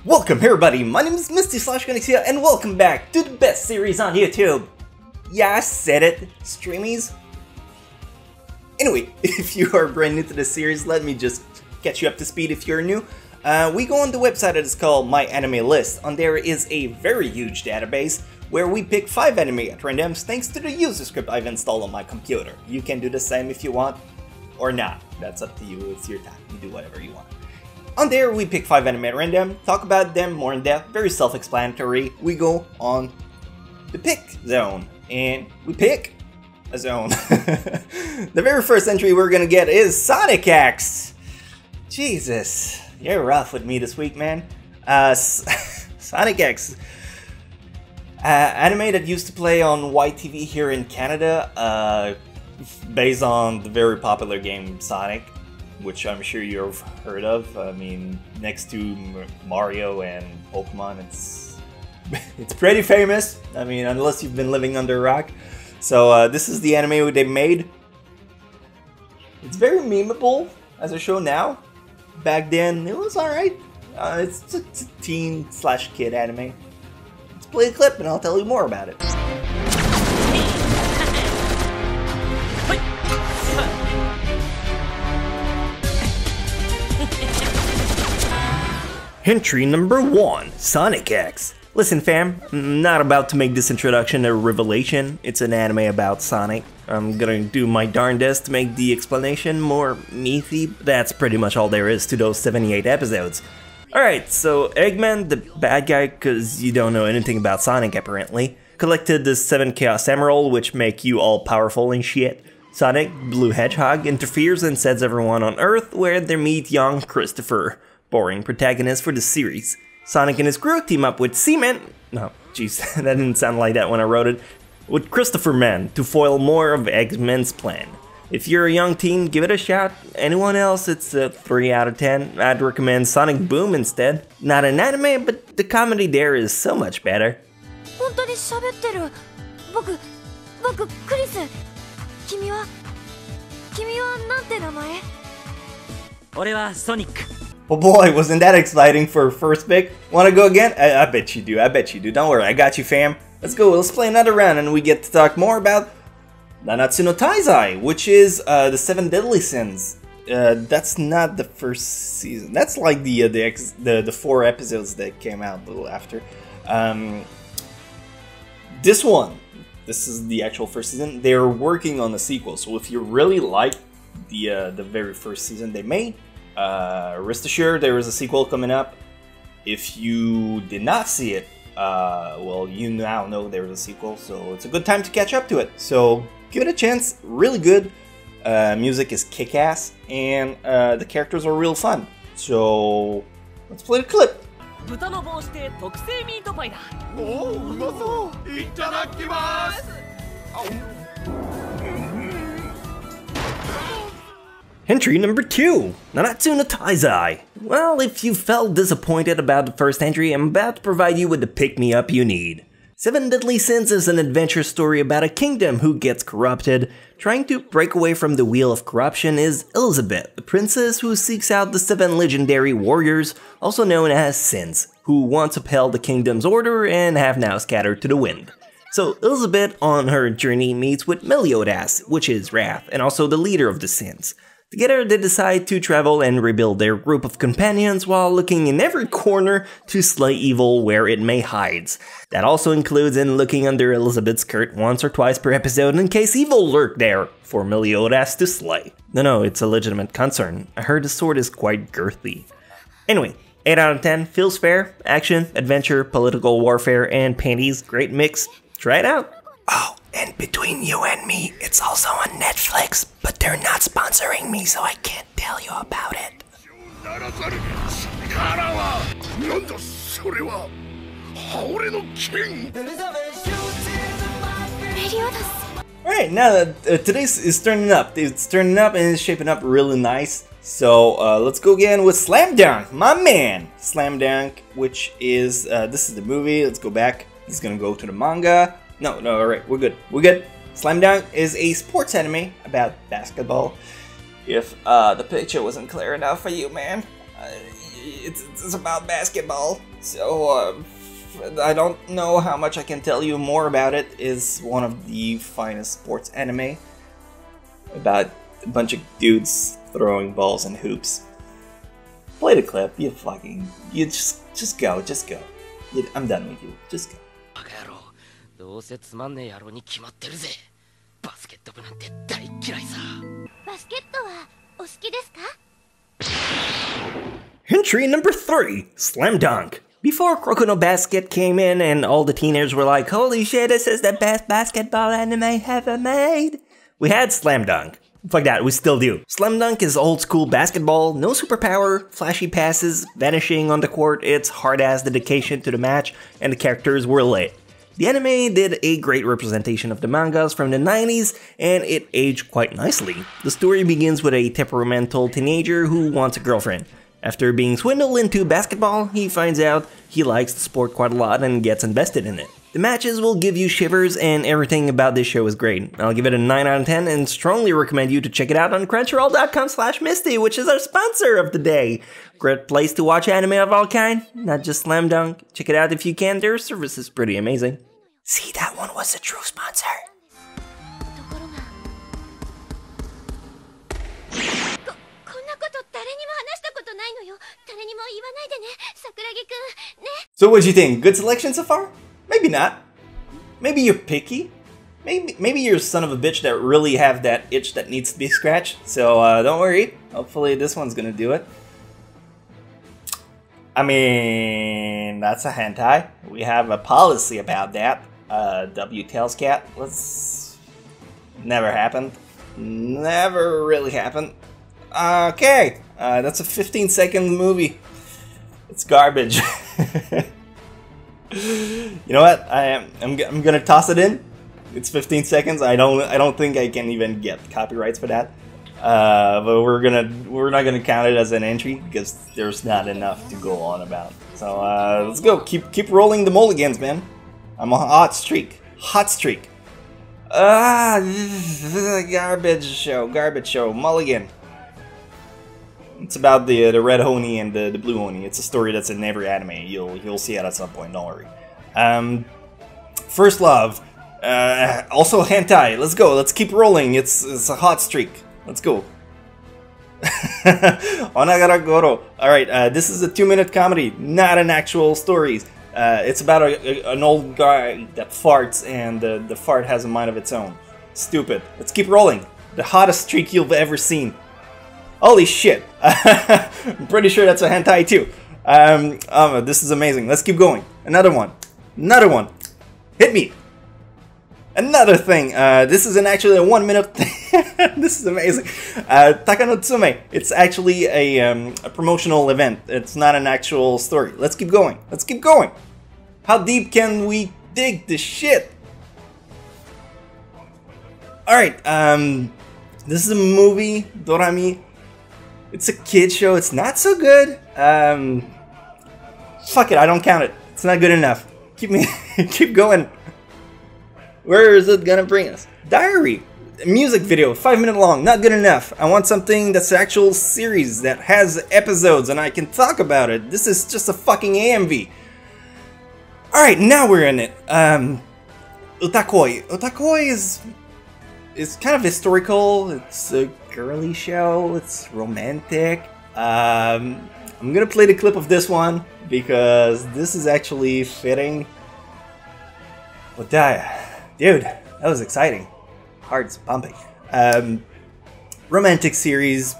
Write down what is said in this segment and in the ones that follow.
Welcome everybody, my name is Misty /Chronexia and welcome back to the best series on YouTube. Yeah, I said it, streamies. Anyway, if you are brand new to this series, let me just catch you up to speed if you're new. We go on the website that is called My Anime List. On there is a very huge database where we pick 5 anime at random thanks to the user script I've installed on my computer. You can do the same if you want, or not. That's up to you, it's your time, you do whatever you want. On there, we pick 5 anime at random, talk about them more in depth, very self-explanatory. We go on the pick zone, and we pick a zone. The very first entry we're gonna get is Sonic X. Jesus, you're rough with me this week, man. Sonic X. Anime that used to play on YTV here in Canada, based on the very popular game Sonic, which I'm sure you've heard of. I mean, next to Mario and Pokemon, it's pretty famous. I mean, unless you've been living under a rock. So this is the anime they made. It's very memeable as a show now. Back then, it was alright. It's a teen/kid anime. Let's play a clip and I'll tell you more about it. Entry number 1, Sonic X. Listen fam, I'm not about to make this introduction a revelation. It's an anime about Sonic. I'm gonna do my darndest to make the explanation more meaty. That's pretty much all there is to those 78 episodes. Alright, so Eggman, the bad guy, cause you don't know anything about Sonic apparently, collected the 7 Chaos Emerald which make you all powerful and shit. Sonic, Blue Hedgehog, interferes and sends everyone on Earth where they meet young Christopher. Boring protagonist for the series. Sonic and his crew team up with Seaman. No, jeez, that didn't sound like that when I wrote it. With Christopher Man to foil more of Eggman's plan. If you're a young teen, give it a shot. Anyone else, it's a 3 out of 10. I'd recommend Sonic Boom instead. Not an anime, but the comedy there is so much better. Oh boy, wasn't that exciting for a first pick? Wanna go again? I bet you do, I bet you do. Don't worry, I got you fam. Let's go, let's play another round and we get to talk more about Nanatsu no Taizai, which is the 7 Deadly Sins. That's not the first season. That's like the 4 episodes that came out a little after. This is the actual first season. They're working on the sequel, so if you really like the very first season they made, rest assured there is a sequel coming up. If you did not see it, well, you now know there is a sequel, so it's a good time to catch up to it. So give it a chance, really good. Music is kick-ass, and the characters are real fun. So let's play the clip. Entry number 2, Nanatsu no Taizai. Well, if you felt disappointed about the first entry, I'm about to provide you with the pick-me-up you need. 7 Deadly Sins is an adventure story about a kingdom who gets corrupted. Trying to break away from the wheel of corruption is Elizabeth, the princess who seeks out the 7 legendary warriors, also known as Sins, who once upheld the kingdom's order and have now scattered to the wind. So Elizabeth on her journey meets with Meliodas, which is Wrath, and also the leader of the Sins. Together they decide to travel and rebuild their group of companions while looking in every corner to slay evil where it may hide. That also includes in looking under Elizabeth's skirt once or twice per episode in case evil lurked there for Meliodas to slay. No, it's a legitimate concern. I heard the sword is quite girthy. Anyway, 8 out of 10, feels fair. Action, adventure, political warfare, and panties. Great mix. Try it out. Oh, and between you and me, it's also on Netflix, but they're not sponsoring me, so I can't tell you about it. Alright, now that today's is turning up. It's turning up and it's shaping up really nice. So let's go again with Slam Dunk, my man. Slam Dunk, which is, this is the movie. Let's go back. It's gonna go to the manga. No, alright, we're good. Slam Dunk is a sports anime about basketball. If the picture wasn't clear enough for you, man, it's about basketball. So I don't know how much I can tell you more about it. It's one of the finest sports anime about a bunch of dudes throwing balls and hoops. Play the clip. You just go. I'm done with you. Just go. どうせつまんねえ野郎に決まってるぜ。バスケット部なんて大嫌いさ。バスケットはお好きですか? Entry number 3, Slam Dunk. Before Kuroko no Basket came in and all the teenagers were like, holy shit, this is the best basketball anime ever made, we had Slam Dunk. Fuck that, we still do. Slam Dunk is old school basketball, no superpower, flashy passes, vanishing on the court, it's hard-ass dedication to the match, and the characters were lit. The anime did a great representation of the mangas from the 90s, and it aged quite nicely. The story begins with a temperamental teenager who wants a girlfriend. After being swindled into basketball, he finds out he likes the sport quite a lot and gets invested in it. The matches will give you shivers, and everything about this show is great. I'll give it a 9 out of 10 and strongly recommend you to check it out on crunchyroll.com/Misty, which is our sponsor of the day. Great place to watch anime of all kind, not just Slam Dunk. Check it out if you can, their service is pretty amazing. See, that one was a true sponsor. So what'd you think? Good selection so far? Maybe not. Maybe you're picky. Maybe you're a son of a bitch that really have that itch that needs to be scratched. So don't worry. Hopefully this one's gonna do it. I mean, that's a hentai. We have a policy about that. W Tails Cat. Let's... Never happened. Never really happened. Okay. That's a 15-second movie. It's garbage. You know what? I'm gonna toss it in. It's 15 seconds. I don't think I can even get copyrights for that. But we're not gonna count it as an entry because there's not enough to go on about. So let's go. Keep rolling the mulligans, man. I'm on a hot streak. Hot streak. Garbage show. Mulligan. It's about the red Oni and the blue Oni. It's a story that's in every anime. You'll see it at some point. Don't worry. First Love. Also hentai. Let's go. Let's keep rolling. It's a hot streak. Let's go. Onagara Goro. Alright, this is a 2-minute comedy, not an actual story. It's about an old guy that farts, and the fart has a mind of its own. Stupid. Let's keep rolling. The hottest streak you've ever seen. Holy shit. I'm pretty sure that's a hentai too. This is amazing. Let's keep going. Another one. Hit me. Another thing. This isn't actually a 1-minute thing. This is amazing. Takanotsume. It's actually a promotional event. It's not an actual story. Let's keep going. How deep can we dig this shit? Alright, this is a movie, Dorami. It's a kid show. It's not so good. Fuck it, I don't count it. It's not good enough. Keep going. Where is it gonna bring us? Diary. Music video, 5 minutes long, not good enough. I want something that's an actual series that has episodes and I can talk about it. This is just a fucking AMV. Alright, now we're in it. Utakoi. Utakoi is kind of historical. It's a girly show. It's romantic. I'm gonna play the clip of this one because this is actually fitting. But dude, that was exciting. Heart's pumping. Romantic series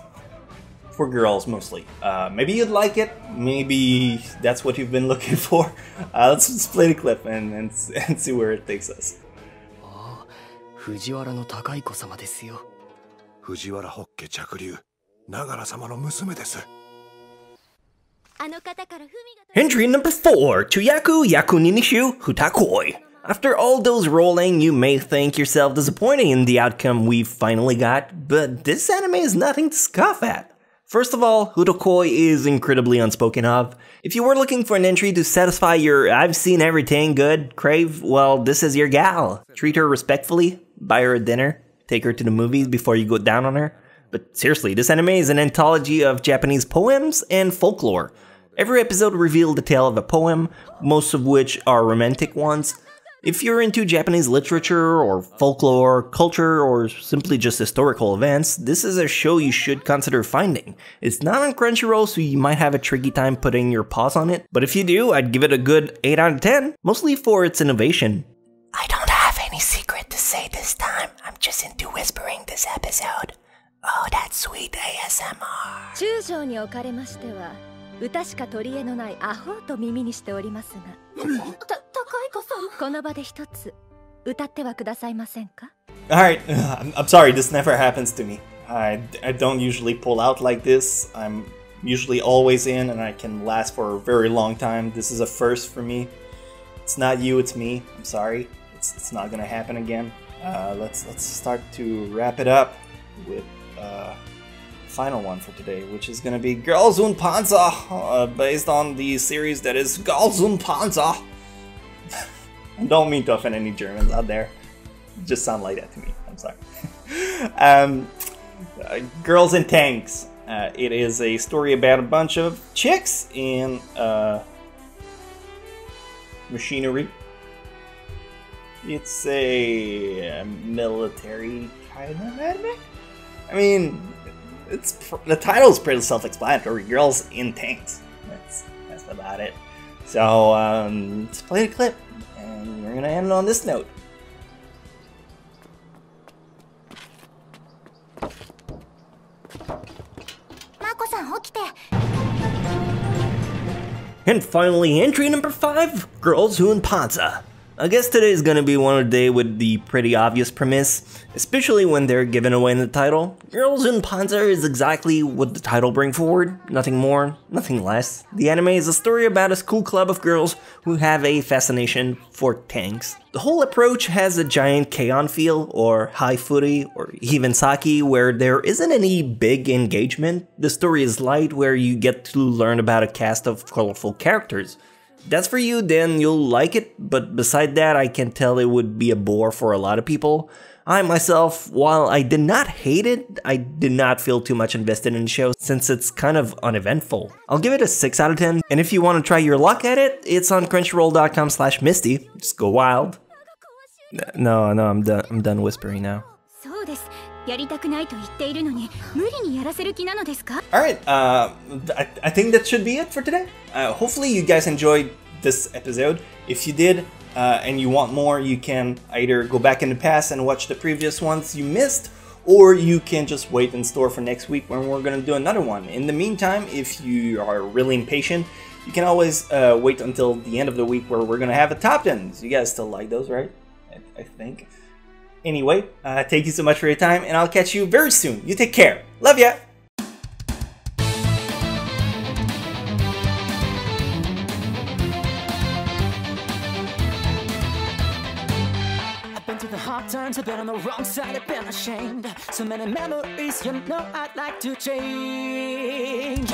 for girls mostly. Maybe you'd like it. Maybe that's what you've been looking for. Let's play the clip and see where it takes us. 藤原の高い子様ですよ。藤原ホッケ着流。長良様の娘です。Entry number 4, Chuyaku Yakuninishu Hutakoi. After all those rolling, you may think yourself disappointed in the outcome we finally got, but this anime is nothing to scoff at. First of all, Hutakoi is incredibly unspoken of. If you were looking for an entry to satisfy your I've seen everything good crave, well, this is your gal. Treat her respectfully, buy her a dinner, take her to the movies before you go down on her. But seriously, this anime is an anthology of Japanese poems and folklore. Every episode revealed the tale of a poem, most of which are romantic ones. If you're into Japanese literature, or folklore, culture, or simply just historical events, this is a show you should consider finding. It's not on Crunchyroll, so you might have a tricky time putting your paws on it, but if you do, I'd give it a good 8 out of 10, mostly for its innovation. I don't have any secret to say this time. I'm just into whispering this episode. Oh, that's sweet ASMR. 中将におかれましては、歌しか取り柄のないアホと耳にしておりますが。高い子様。この場で一つ歌ってはくださいませんか? Alright, I'm sorry, this never happens to me. I don't usually pull out like this. I'm usually always in and I can last for a very long time. This is a first for me. It's not you, it's me. I'm sorry. It's not gonna happen again. Let's start to wrap it up with final one for today, which is gonna be Girls und Ponza, based on the series that is Girls und Ponza. I don't mean to offend any Germans out there. It just sound like that to me. I'm sorry. Girls in Tanks. It is a story about a bunch of chicks in machinery. It's a military kind of anime. I mean, the title's pretty self-explanatory. Girls in Tanks. That's about it. So let's play the clip, and we're gonna end on this note. And finally, entry number 5, Girls Who in Ponza. I guess today is gonna be one of the day with the pretty obvious premise, especially when they're given away in the title. Girls in Ponza is exactly what the title brings forward, nothing more, nothing less. The anime is a story about a school club of girls who have a fascination for tanks. The whole approach has a giant K-on! Feel, or high footy, or even sake, where there isn't any big engagement. The story is light, where you get to learn about a cast of colorful characters. If that's for you, then you'll like it, but beside that, I can tell it would be a bore for a lot of people. I myself, while I did not hate it, I did not feel too much invested in the show since it's kind of uneventful. I'll give it a 6 out of 10, and if you want to try your luck at it, it's on crunchyroll.com/misty. Just go wild. No, I'm done whispering now. Alright, I think that should be it for today. Hopefully you guys enjoyed this episode. If you did, and you want more, you can either go back in the past and watch the previous ones you missed, or you can just wait in store for next week when we're gonna do another one. In the meantime, if you are really impatient, you can always wait until the end of the week where we're gonna have a top 10. You guys still like those, right? I think. Anyway, thank you so much for your time, and I'll catch you very soon. You take care. Love ya! I've been through the hard times, I've been on the wrong side, I've been ashamed. So many memories, you know I'd like to change.